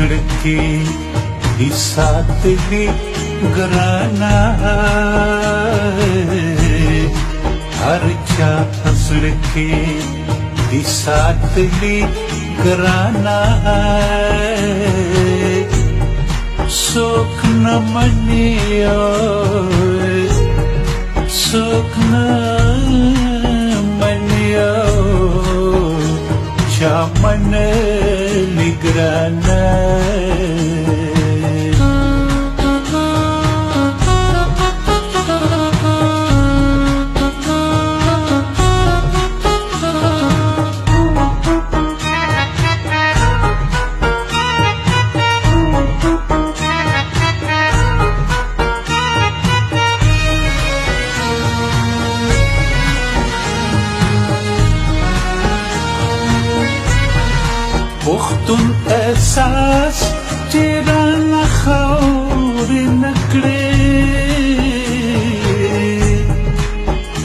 زړکې دې ساتلي ګرانه هر چا زړکې دې ساتلي ګرانه څوک نه مني څوک نه مني چا منلي ګرانه پختون احساس چې رانه خاورې نه کړې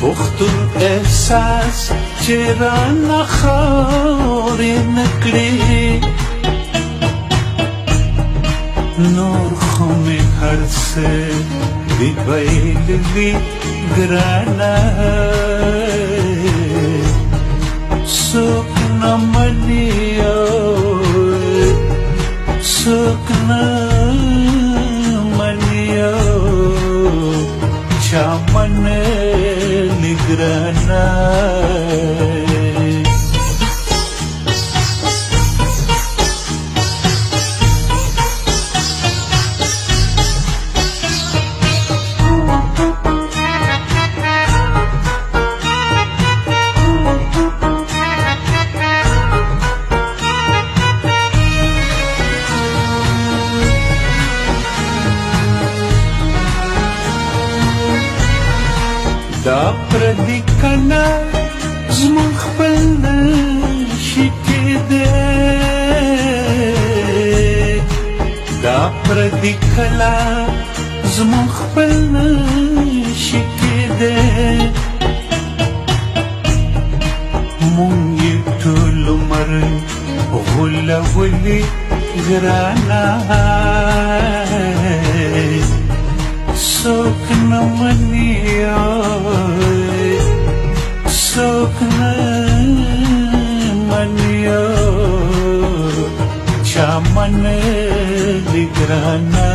پختون احساس چې رانه خاورې نه کړې نور خو مې هر څه دې ویلي ګرانه څوک نه مني څوک نه مني چا منلي ګرانه دا پردی کنا زمون خپل نشي کېدی دا پردی کنا زمون خپل نشي کېدی مونږ یې ټول عمر غولولي ګرانه څوک نه مني څوک نه مني چا منلي ګرانه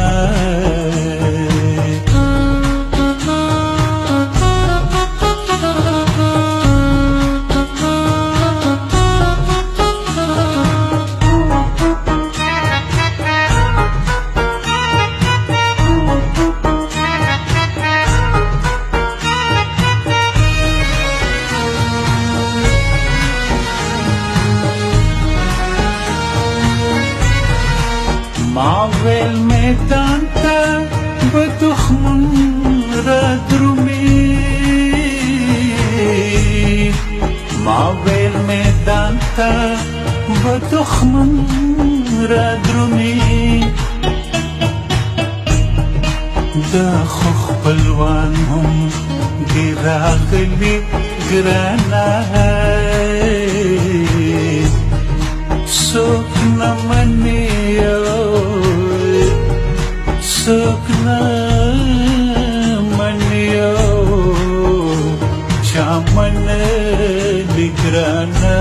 ما ویل میدان ته به دښمن را درومي ما ویل میدان ته به دښمن را درومي دا خو خپلوان هم دي راغلي ګرانه څوک نه مني څوک نه مني چا منلي ګرانه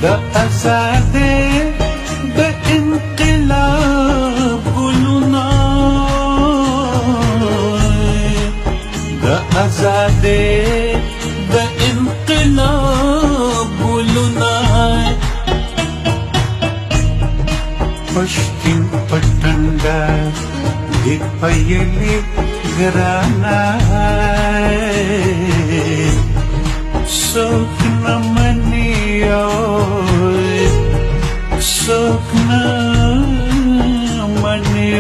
د آزادۍ د انقلاب ګلونه د آزادۍ د انقلاب ګلونه پښتون پټنګا دې پیلي ګرانه څوک نه مني څوک نه مني